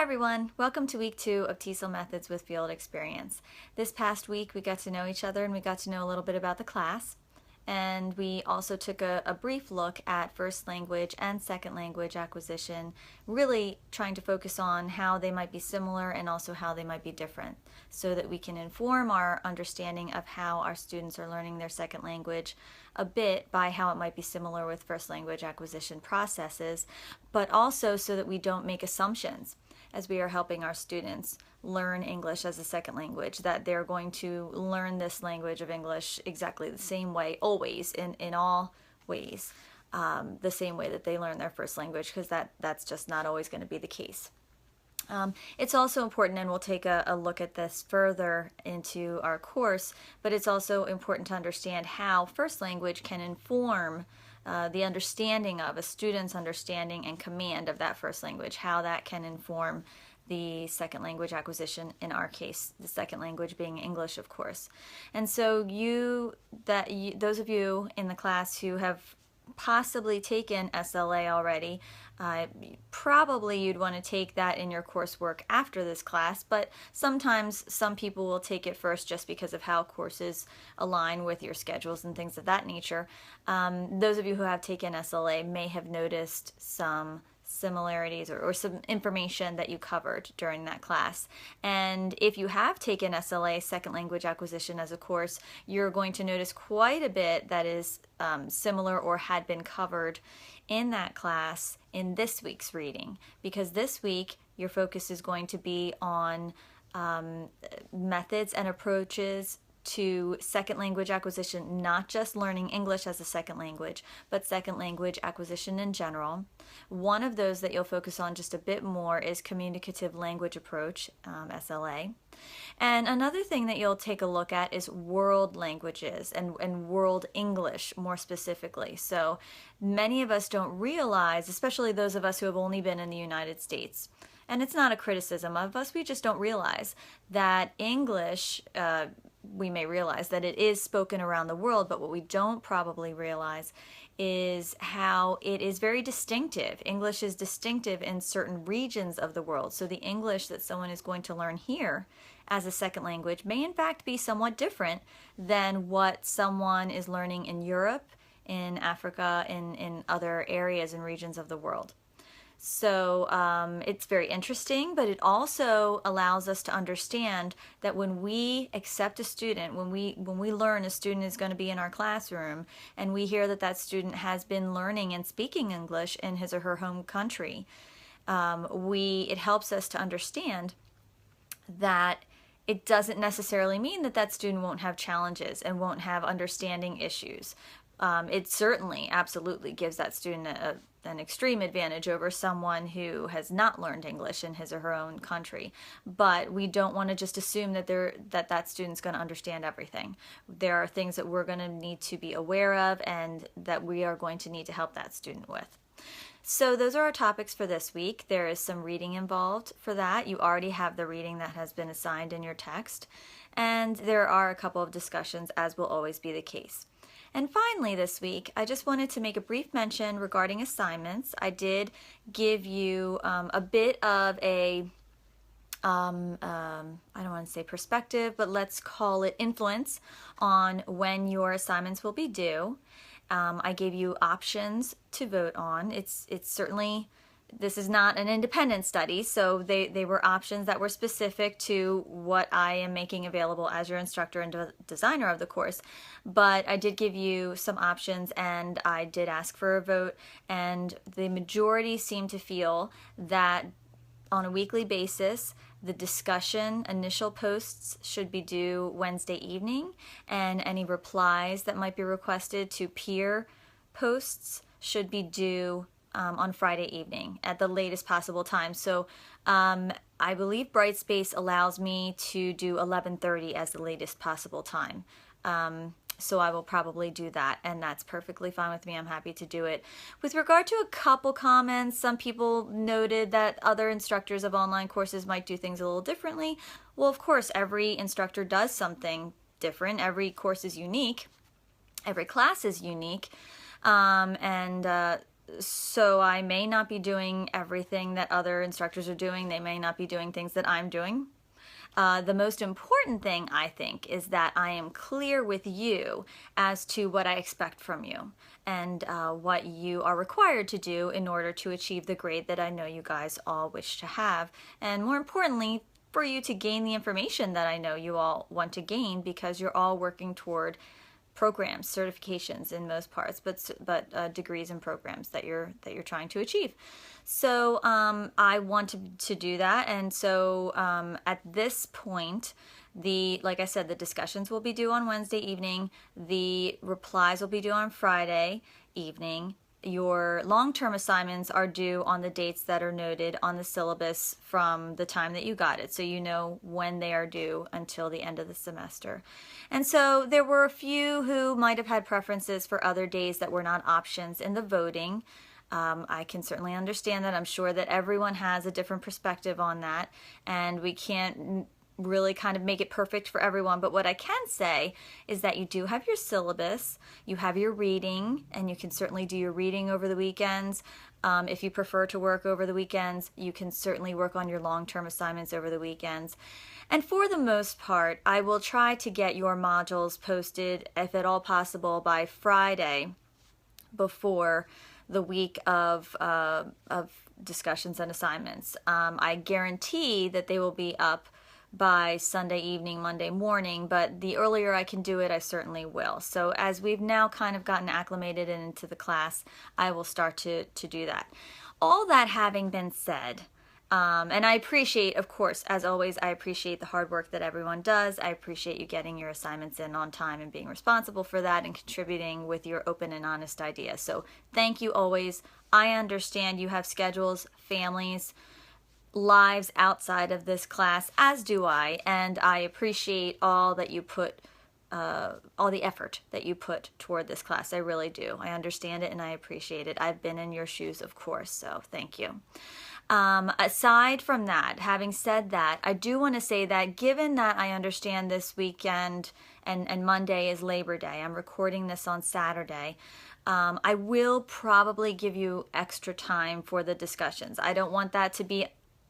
everyone, welcome to week 2 of TESOL Methods with Field Experience. This past week we got to know each other and we got to know a little bit about the class. And we also took a brief look at first language and second language acquisition, really trying to focus on how they might be similar and also how they might be different, so that we can inform our understanding of how our students are learning their second language a bit by how it might be similar with first language acquisition processes, but also so that we don't make assumptions as we are helping our students learn English as a second language, that they're going to learn this language of English exactly the same way, always, in all ways, the same way that they learn their first language, because that's just not always going to be the case. It's also important, and we'll take a look at this further into our course, but it's also important to understand how first language can inform the understanding of a student's understanding and command of that first language, how that can inform the second language acquisition, in our case, the second language being English, of course. And so those of you in the class who have possibly taken SLA already, probably you'd want to take that in your coursework after this class, but sometimes some people will take it first just because of how courses align with your schedules and things of that nature. Those of you who have taken SLA may have noticed some similarities or some information that you covered during that class. And if you have taken SLA, second language acquisition, as a course, you're going to notice quite a bit that is similar or had been covered in that class in this week's reading, because this week your focus is going to be on methods and approaches to second language acquisition, not just learning English as a second language, but second language acquisition in general. One of those that you'll focus on just a bit more is communicative language approach, SLA. And another thing that you'll take a look at is world languages and world English more specifically. So many of us don't realize, especially those of us who have only been in the United States, and it's not a criticism of us, we just don't realize that English, we may realize that it is spoken around the world, but what we don't probably realize is how it is very distinctive. English is distinctive in certain regions of the world. So the English that someone is going to learn here as a second language may in fact be somewhat different than what someone is learning in Europe, in Africa, in other areas and regions of the world. So it's very interesting, but it also allows us to understand that when we accept a student, when we learn a student is going to be in our classroom, and we hear that that student has been learning and speaking English in his or her home country, it helps us to understand that it doesn't necessarily mean that that student won't have challenges and won't have understanding issues. It certainly, absolutely gives that student an extreme advantage over someone who has not learned English in his or her own country. But we don't want to just assume that that student's going to understand everything. There are things that we're going to need to be aware of and that we are going to need to help that student with. So those are our topics for this week. There is some reading involved for that. You already have the reading that has been assigned in your text. And there are a couple of discussions, as will always be the case. And finally this week, I just wanted to make a brief mention regarding assignments. I did give you a bit of a, I don't want to say perspective, but let's call it influence on when your assignments will be due. I gave you options to vote on. It's certainly, this is not an independent study, so they were options that were specific to what I am making available as your instructor and designer of the course. But I did give you some options and I did ask for a vote, and the majority seem to feel that on a weekly basis, the discussion initial posts should be due Wednesday evening, and any replies that might be requested to peer posts should be due on Friday evening at the latest possible time. So I believe Brightspace allows me to do 11:30 as the latest possible time. So I will probably do that, and that's perfectly fine with me. I'm happy to do it. With regard to a couple comments, some people noted that other instructors of online courses might do things a little differently. Well, of course, every instructor does something different. Every course is unique. Every class is unique. So I may not be doing everything that other instructors are doing. They may not be doing things that I'm doing. The most important thing, I think, is that I am clear with you as to what I expect from you and what you are required to do in order to achieve the grade that I know you guys all wish to have. And more importantly, for you to gain the information that I know you all want to gain, because you're all working toward programs, certifications in most parts, but degrees and programs that you're trying to achieve. So I want to do that, and so at this point, like I said, the discussions will be due on Wednesday evening. The replies will be due on Friday evening. Your long-term assignments are due on the dates that are noted on the syllabus from the time that you got it, so you know when they are due until the end of the semester. And so there were a few who might have had preferences for other days that were not options in the voting. I can certainly understand that. I'm sure that everyone has a different perspective on that, and we can't really kind of make it perfect for everyone. But what I can say is that you do have your syllabus, you have your reading, and you can certainly do your reading over the weekends. If you prefer to work over the weekends, you can certainly work on your long-term assignments over the weekends. And for the most part, I will try to get your modules posted, if at all possible, by Friday before the week of discussions and assignments. I guarantee that they will be up by Sunday evening, Monday morning, but the earlier I can do it, I certainly will. So as we've now kind of gotten acclimated into the class, I will start to do that. All that having been said, and I appreciate, of course, as always, I appreciate the hard work that everyone does. I appreciate you getting your assignments in on time and being responsible for that and contributing with your open and honest ideas. So thank you always. I understand you have schedules, families, lives outside of this class, as do I, and I appreciate all that you put, all the effort that you put toward this class. I really do. I understand it and I appreciate it. I've been in your shoes, of course, so thank you. Aside from that, having said that, I do want to say that given that I understand this weekend and Monday is Labor Day, I'm recording this on Saturday, I will probably give you extra time for the discussions. I don't want that to be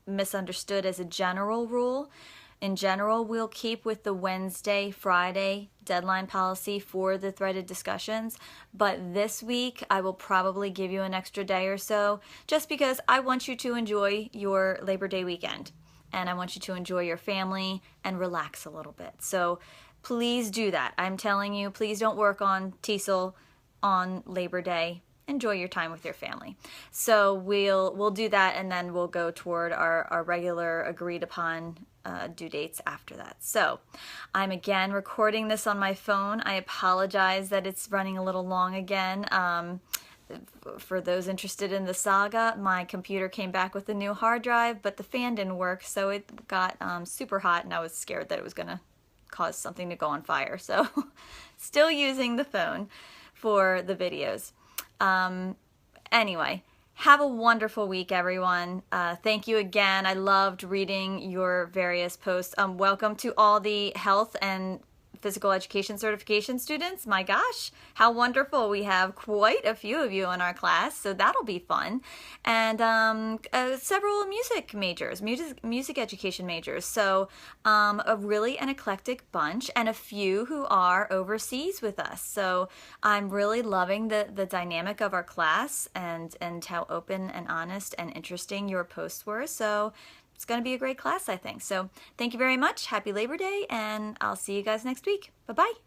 misunderstood as a general rule. In general, we'll keep with the Wednesday, Friday deadline policy for the threaded discussions, but this week I will probably give you an extra day or so, just because I want you to enjoy your Labor Day weekend, and I want you to enjoy your family and relax a little bit. So please do that. I'm telling you, please don't work on TESOL on Labor Day. Enjoy your time with your family. So we'll do that, and then we'll go toward our regular agreed upon due dates after that. So I'm again recording this on my phone. I apologize that it's running a little long again. For those interested in the saga, my computer came back with a new hard drive, but the fan didn't work, so it got super hot, and I was scared that it was gonna cause something to go on fire. So still using the phone for the videos. Anyway, have a wonderful week, everyone. Thank you again. I loved reading your various posts. Welcome to all the health and physical education certification students. My gosh, how wonderful. We have quite a few of you in our class, so that'll be fun. And several music majors, music education majors. So really an eclectic bunch, and a few who are overseas with us. So I'm really loving the dynamic of our class and how open and honest and interesting your posts were. So it's going to be a great class, I think. So thank you very much. Happy Labor Day, and I'll see you guys next week. Bye-bye.